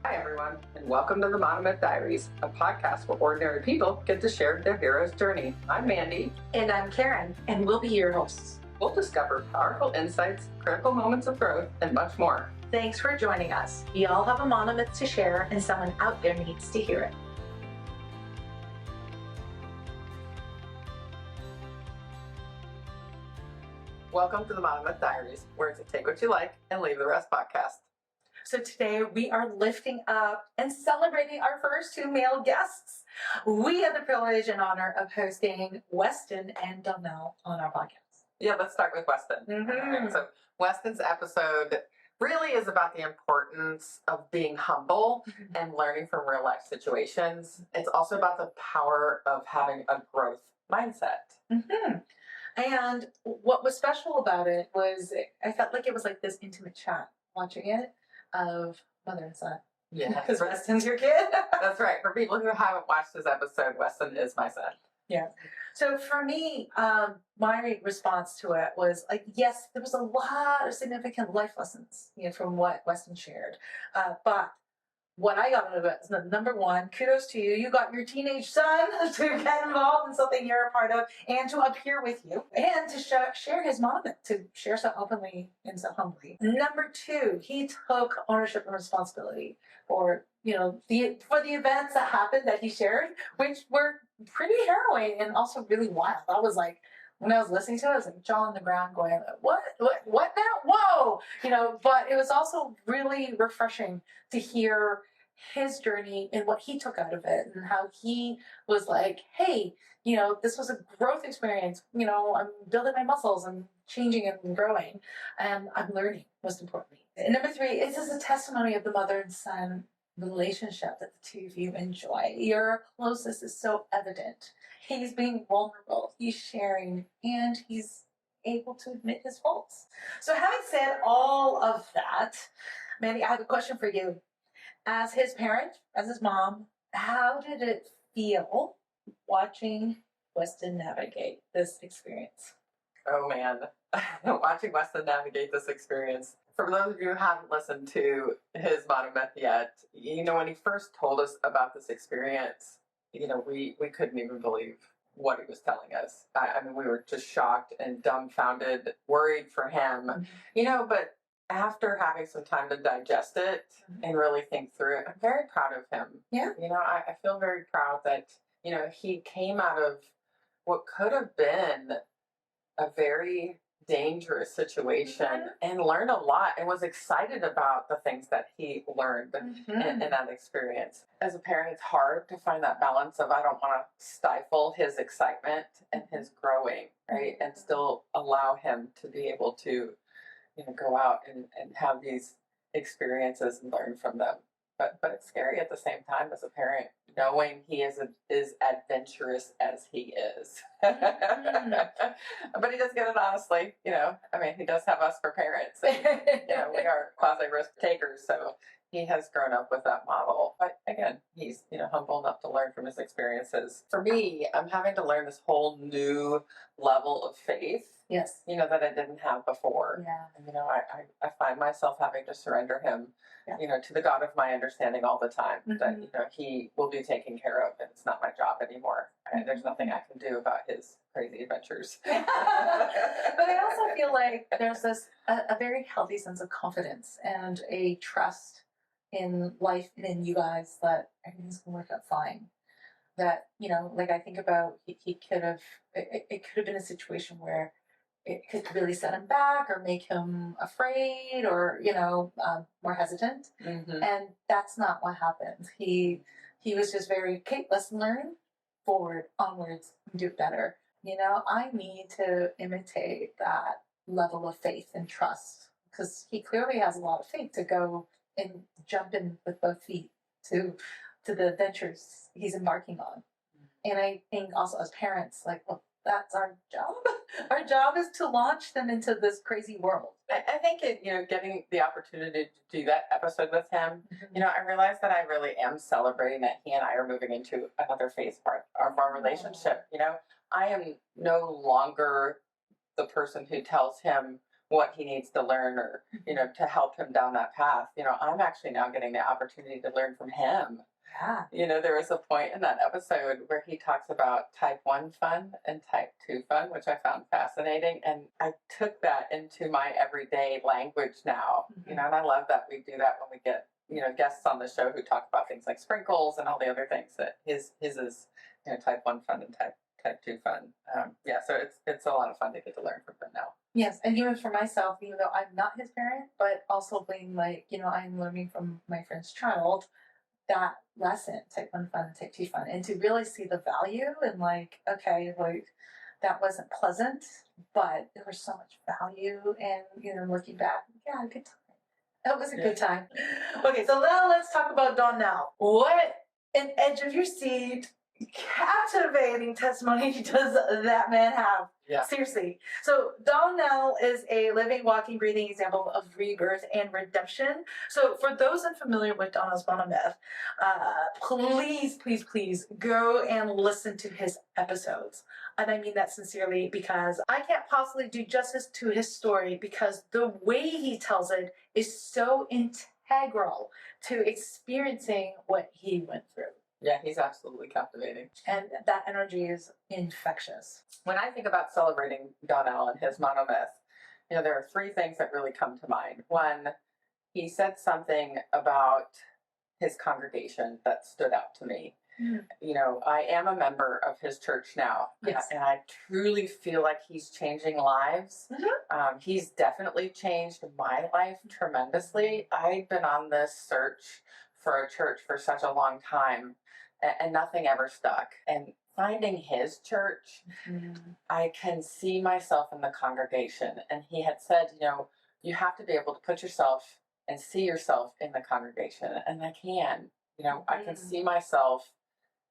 Hi, everyone, and welcome to the Monomyth Diaries, a podcast where ordinary people get to share their hero's journey. I'm Mandi. And I'm Karen, and we'll be your hosts. We'll discover powerful insights, critical moments of growth, and much more. Thanks for joining us. We all have a monomyth to share, and someone out there needs to hear it. Welcome to the Monomyth Diaries, where it's a take what you like and leave the rest podcast. So today we are lifting up and celebrating our first two male guests. We have the privilege and honor of hosting Weston and Donnell on our podcast. Yeah, let's start with Weston. Mm-hmm. So Weston's episode really is about the importance of being humble and learning from real life situations. It's also about the power of having a growth mindset. Mm-hmm. And what was special about it was I felt like it was like this intimate chat watching it of mother and son. Yeah, because Weston's your kid. That's right. For people who haven't watched this episode, Weston is my son. Yeah. So for me, my response to it was like, yes, there was a lot of significant life lessons, from what Weston shared. But what I got out of it is number one, kudos to you. You got your teenage son to get involved in something you're a part of and to appear with you and to share his monomyth, to share so openly and so humbly. Number two, he took ownership and responsibility for, the events that happened that he shared, which were pretty harrowing and also really wild. I was like, when I was listening to it, I was like jaw on the ground going, what now? Whoa! But it was also really refreshing to hear his journey and what he took out of it and how he was like, hey, this was a growth experience. I'm building my muscles, I'm changing and growing, and I'm learning, most importantly. And number three, it's just a testimony of the mother and son relationship that the two of you enjoy. Your closeness is so evident. He's being vulnerable, he's sharing, and he's able to admit his faults. So having said all of that, Mandy, I have a question for you. As his parent, as his mom, how did it feel watching Weston navigate this experience? Oh man, watching Weston navigate this experience. For those of you who haven't listened to his monomyth yet, when he first told us about this experience, we couldn't even believe what he was telling us. I mean, we were just shocked and dumbfounded, worried for him, but after having some time to digest it and really think through it, I'm very proud of him. Yeah. I feel very proud that, he came out of what could have been a very dangerous situation and learned a lot and was excited about the things that he learned in that experience. As a parent, it's hard to find that balance of I don't want to stifle his excitement and his growing, right? And still allow him to be able to, go out and have these experiences and learn from them. But it's scary at the same time as a parent, knowing he is adventurous as he is. But he does get it honestly, he does have us for parents. And, we are quasi-risk takers, so he has grown up with that model. But again, he's, humble enough to learn from his experiences. For me, I'm having to learn this whole new level of faith. Yes. That I didn't have before. Yeah. And, I find myself having to surrender him, to the God of my understanding all the time, that, he will be taken care of and it's not my job anymore. And there's nothing I can do about his crazy adventures. But I also feel like there's a very healthy sense of confidence and a trust in life and in you guys that everything's going to work out fine. That, I think about he could have, it could have been a situation where it could really set him back or make him afraid or, more hesitant. And that's not what happened. He was just very, okay, let's learn, forward, onwards, and do it better. I need to imitate that level of faith and trust because he clearly has a lot of faith to go and jump in with both feet to the adventures he's embarking on. And I think also as parents, that's our job. Our job is to launch them into this crazy world. I think getting the opportunity to do that episode with him, I realized that I really am celebrating that he and I are moving into another phase of our relationship. I am no longer the person who tells him what he needs to learn, or, to help him down that path. I'm actually now getting the opportunity to learn from him. Yeah. There was a point in that episode where he talks about type 1 fun and type 2 fun, which I found fascinating. And I took that into my everyday language now, and I love that we do that when we get, guests on the show who talk about things like sprinkles and all the other things. That his is, type 1 fun and type 2 fun. So it's a lot of fun to get to learn from him now. Yes, and even for myself, even though I'm not his parent, but also being like, I'm learning from my friend's child, that lesson, type 1 fun and type 2 fun, and to really see the value and like, okay, like that wasn't pleasant, but there was so much value, and looking back, yeah, good time. That was a good time. Okay, so now let's talk about Donnell. What an edge of your seat, captivating testimony does that man have? Yeah. Seriously. So Donnell is a living, walking, breathing example of rebirth and redemption. So for those unfamiliar with Donnell's Monomyth, please go and listen to his episodes. And I mean that sincerely, because I can't possibly do justice to his story, because the way he tells it is so integral to experiencing what he went through. Yeah, he's absolutely captivating. And that energy is infectious. When I think about celebrating Donnell and his Monomyth, there are three things that really come to mind. One, he said something about his congregation that stood out to me. I am a member of his church now. Yes. And I truly feel like he's changing lives. He's definitely changed my life tremendously. I've been on this search for a church for such a long time, and nothing ever stuck. And finding his church, I can see myself in the congregation. And he had said, you have to be able to put yourself and see yourself in the congregation. And I can. I can see myself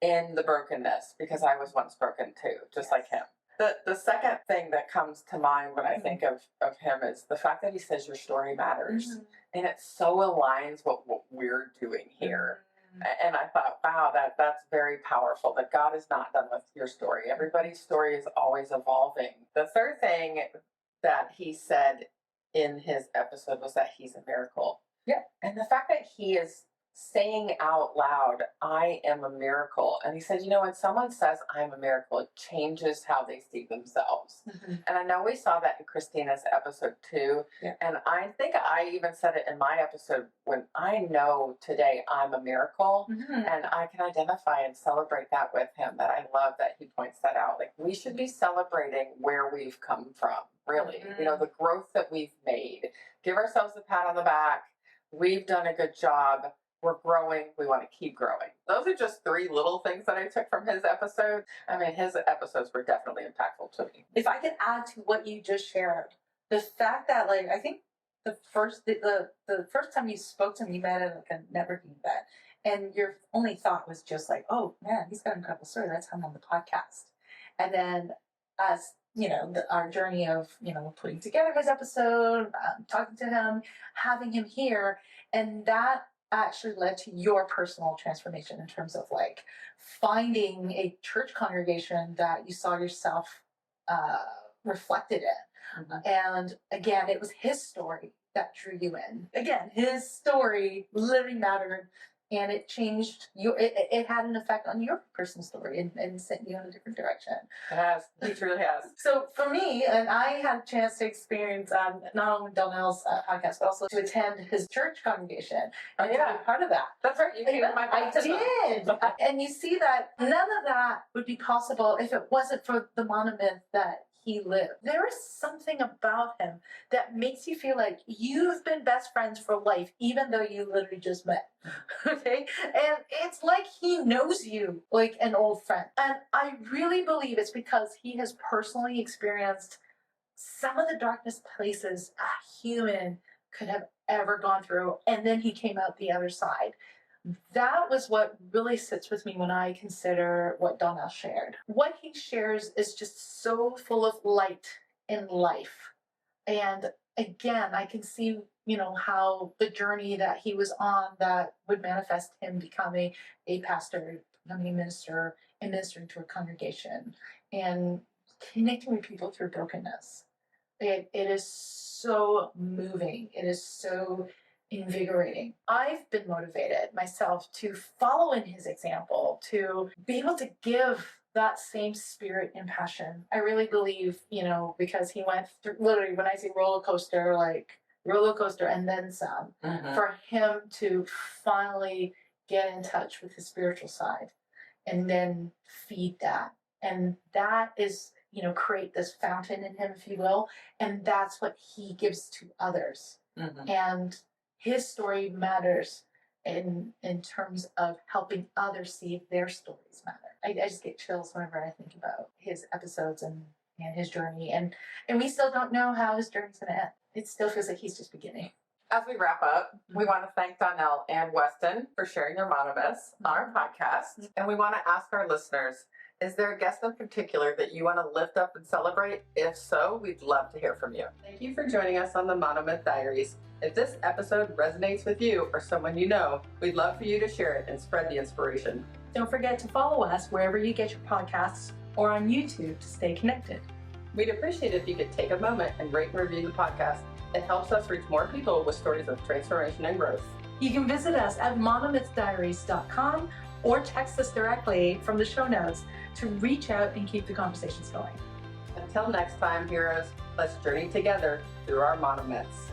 in the brokenness, because I was once broken too, just like him. The second thing that comes to mind when I think of him is the fact that he says your story matters. And it so aligns with what we're doing here. And I thought, wow, that's very powerful, that God is not done with your story. Everybody's story is always evolving. The third thing that he said in his episode was that he's a miracle. Yeah. And the fact that he is saying out loud, I am a miracle. And he said, when someone says I'm a miracle, it changes how they see themselves. And I know we saw that in Christina's episode too. Yeah. And I think I even said it in my episode, when I know today I'm a miracle, and I can identify and celebrate that with him, that I love that he points that out. Like, we should be celebrating where we've come from, really. The growth that we've made. Give ourselves a pat on the back. We've done a good job. We're growing. We want to keep growing. Those are just three little things that I took from his episode. I mean, his episodes were definitely impactful to me. If I could add to what you just shared, the fact that, like, I think the first time you spoke to me, you met at like a networking event, and your only thought was just like, oh man, he's got an incredible story. Let's have him on the podcast. And then as our journey of putting together his episode, talking to him, having him here, and that actually led to your personal transformation in terms of like finding a church congregation that you saw yourself reflected in. And again, it was his story that drew you in. Again, his story literally mattered, and it changed you. It had an effect on your personal story and sent you in a different direction. It has. He truly has. So for me, and I had a chance to experience not only Donnell's podcast, but also to attend his church congregation. And to be part of that. That's right. You came to my baptism. I did. And you see that none of that would be possible if it wasn't for the Monomyth that he lived. There is something about him that makes you feel like you've been best friends for life, even though you literally just met. Okay? And it's like he knows you like an old friend. And I really believe it's because he has personally experienced some of the darkest places a human could have ever gone through. And then he came out the other side. That was what really sits with me when I consider what Donnell shared. What he shares is just so full of light in life. And again, I can see, how the journey that he was on that would manifest him becoming a pastor, becoming a minister, and ministering to a congregation, and connecting with people through brokenness. It is so moving. It is so invigorating. I've been motivated myself to follow in his example, to be able to give that same spirit and passion. I really believe, because he went through, literally, when I say roller coaster, like roller coaster and then some, for him to finally get in touch with his spiritual side and then feed that. And that is, create this fountain in him, if you will. And that's what he gives to others. And his story matters in terms of helping others see their stories matter. I just get chills whenever I think about his episodes and his journey. And we still don't know how his journey's going to end. It still feels like he's just beginning. As we wrap up, we want to thank Donnell and Weston for sharing their monomyths on our podcast. And we want to ask our listeners, is there a guest in particular that you want to lift up and celebrate? If so, we'd love to hear from you. Thank you for joining us on the Monomyth Diaries. If this episode resonates with you or someone you know, we'd love for you to share it and spread the inspiration. Don't forget to follow us wherever you get your podcasts or on YouTube to stay connected. We'd appreciate it if you could take a moment and rate and review the podcast. It helps us reach more people with stories of transformation and growth. You can visit us at monomythdiaries.com or text us directly from the show notes to reach out and keep the conversations going. Until next time, heroes, let's journey together through our monomyths.